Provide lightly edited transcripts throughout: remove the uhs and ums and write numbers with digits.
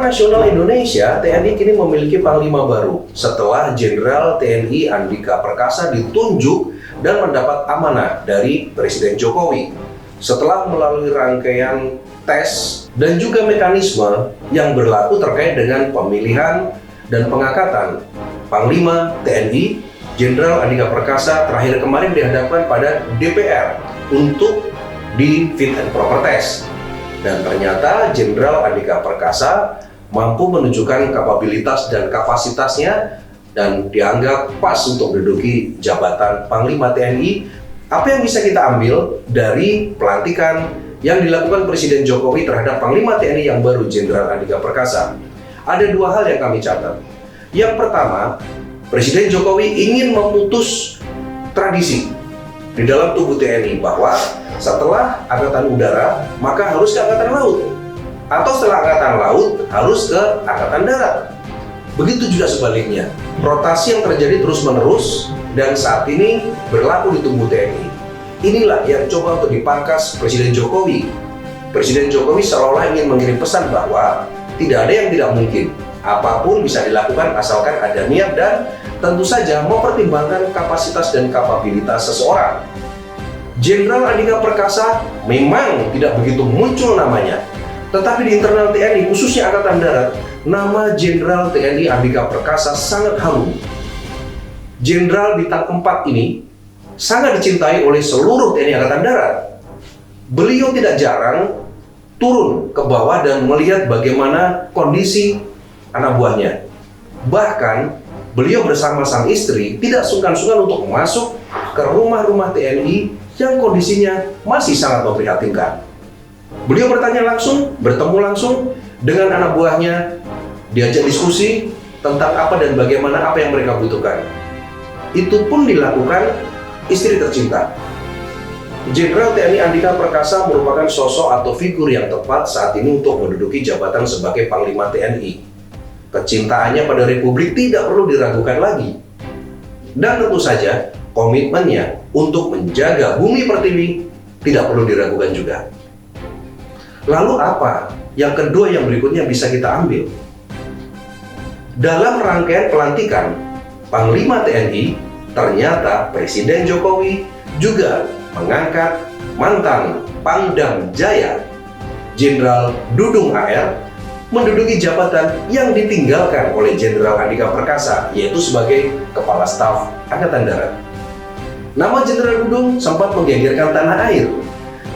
Tentara Nasional Indonesia (TNI) kini memiliki panglima baru setelah Jenderal TNI Andika Perkasa ditunjuk dan mendapat amanah dari Presiden Jokowi. Setelah melalui rangkaian tes dan juga mekanisme yang berlaku terkait dengan pemilihan dan pengangkatan Panglima TNI, Jenderal Andika Perkasa terakhir kemarin dihadapkan pada DPR untuk di fit and proper test. Dan ternyata Jenderal Andika Perkasa mampu menunjukkan kapabilitas dan kapasitasnya dan dianggap pas untuk menduduki jabatan Panglima TNI. Apa yang bisa kita ambil dari pelantikan yang dilakukan Presiden Jokowi terhadap Panglima TNI yang baru, Jenderal Andika Perkasa? Ada dua hal yang kami catat. Yang pertama, Presiden Jokowi ingin memutus tradisi di dalam tubuh TNI bahwa setelah Angkatan Udara maka harus ke Angkatan Laut, atau setelah Angkatan Laut harus ke Angkatan Darat. Begitu juga sebaliknya, rotasi yang terjadi terus-menerus dan saat ini berlaku di tubuh TNI. Inilah yang coba untuk dipangkas Presiden Jokowi. Presiden Jokowi seolah ingin mengirim pesan bahwa tidak ada yang tidak mungkin. Apapun bisa dilakukan asalkan ada niat dan tentu saja mempertimbangkan kapasitas dan kapabilitas seseorang. Jenderal Andika Perkasa memang tidak begitu muncul namanya, tetapi di internal TNI, khususnya Angkatan Darat, nama Jenderal TNI Andika Perkasa sangat harum. Jenderal bintang 4 ini sangat dicintai oleh seluruh TNI Angkatan Darat. Beliau tidak jarang turun ke bawah dan melihat bagaimana kondisi anak buahnya. Bahkan beliau bersama sang istri tidak sungkan-sungkan untuk masuk ke rumah-rumah TNI yang kondisinya masih sangat memprihatinkan. Beliau bertanya langsung, bertemu langsung dengan anak buahnya, diajak diskusi tentang apa dan bagaimana apa yang mereka butuhkan. Itu pun dilakukan istri tercinta. Jenderal TNI Andika Perkasa merupakan sosok atau figur yang tepat saat ini untuk menduduki jabatan sebagai Panglima TNI. Kecintaannya pada Republik tidak perlu diragukan lagi. Dan tentu saja komitmennya untuk menjaga bumi pertiwi tidak perlu diragukan juga. Lalu apa yang kedua yang berikutnya bisa kita ambil? Dalam rangkaian pelantikan Panglima TNI, ternyata Presiden Jokowi juga mengangkat mantan Pangdam Jaya Jenderal Dudung AR menduduki jabatan yang ditinggalkan oleh Jenderal Andika Perkasa, yaitu sebagai Kepala Staf Angkatan Darat. Nama Jenderal Dudung sempat menggegerkan tanah air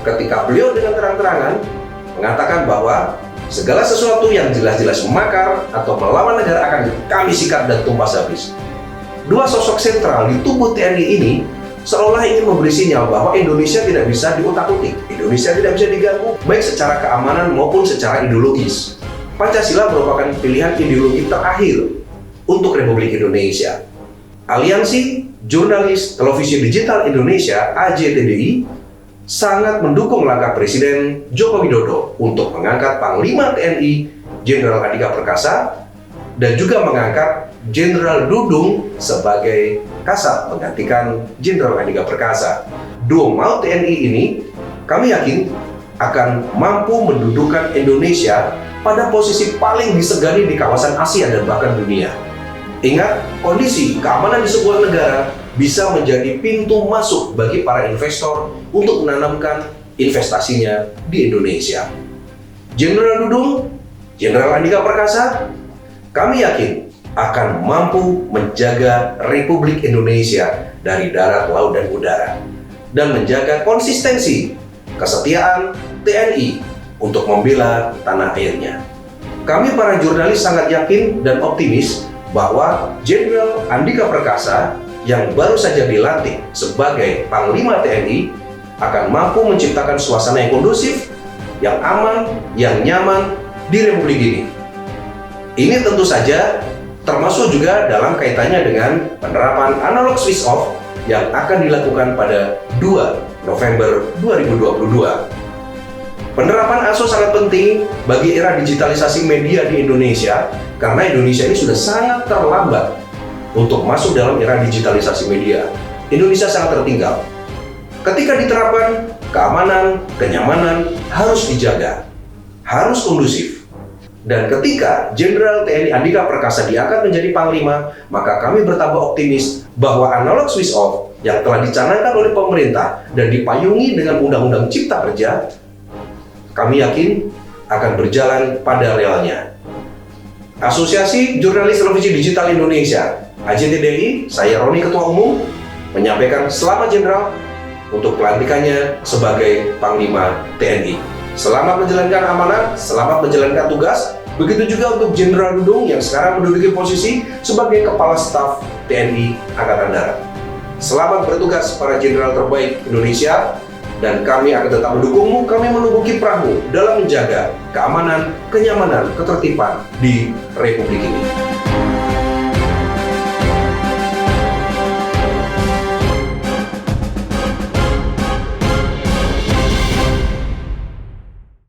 ketika beliau dengan terang-terangan mengatakan bahwa segala sesuatu yang jelas-jelas makar atau melawan negara akan kami sikat dan tumpas habis. Dua sosok sentral di tubuh TNI ini seolah ingin memberi sinyal bahwa Indonesia tidak bisa diutak-utik, Indonesia tidak bisa diganggu, baik secara keamanan maupun secara ideologis. Pancasila merupakan pilihan ideologi terakhir untuk Republik Indonesia. Aliansi Jurnalis Televisi Digital Indonesia (AJTDI) sangat mendukung langkah Presiden Joko Widodo untuk mengangkat Panglima TNI Jenderal Andika Perkasa dan juga mengangkat Jenderal Dudung sebagai Kasat menggantikan Jenderal Andika Perkasa. Duo maut TNI ini kami yakin akan mampu mendudukan Indonesia pada posisi paling disegani di kawasan Asia dan bahkan dunia. Ingat, kondisi keamanan di sebuah negara bisa menjadi pintu masuk bagi para investor untuk menanamkan investasinya di Indonesia. Jenderal Dudung, Jenderal Andika Perkasa, kami yakin akan mampu menjaga Republik Indonesia dari darat, laut, dan udara, dan menjaga konsistensi kesetiaan TNI untuk membela tanah airnya. Kami para jurnalis sangat yakin dan optimis bahwa Jenderal Andika Perkasa yang baru saja dilantik sebagai Panglima TNI akan mampu menciptakan suasana yang kondusif, yang aman, yang nyaman di Republik ini. Ini tentu saja termasuk juga dalam kaitannya dengan penerapan analog switch off yang akan dilakukan pada 2 November 2022. Penerapan ASO sangat penting bagi era digitalisasi media di Indonesia karena Indonesia ini sudah sangat terlambat untuk masuk dalam era digitalisasi media. Indonesia sangat tertinggal. Ketika diterapkan, keamanan, kenyamanan harus dijaga, harus kondusif. Dan ketika Jenderal TNI Andika Perkasa diangkat menjadi Panglima, maka kami bertambah optimis bahwa analog switch off yang telah dicanangkan oleh pemerintah dan dipayungi dengan Undang-Undang Cipta Kerja, kami yakin akan berjalan pada realnya. Asosiasi Jurnalis Televisi Digital Indonesia, AJTDI, saya Roni Ketua Umum, menyampaikan selamat Jenderal untuk pelantikannya sebagai Panglima TNI. Selamat menjalankan amanah, selamat menjalankan tugas. Begitu juga untuk Jenderal Dudung yang sekarang menduduki posisi sebagai Kepala Staf TNI Angkatan Darat. Selamat bertugas para jenderal terbaik Indonesia, dan kami akan tetap mendukungmu. Kami menunggu kiprahmu dalam menjaga keamanan, kenyamanan, ketertiban di Republik ini.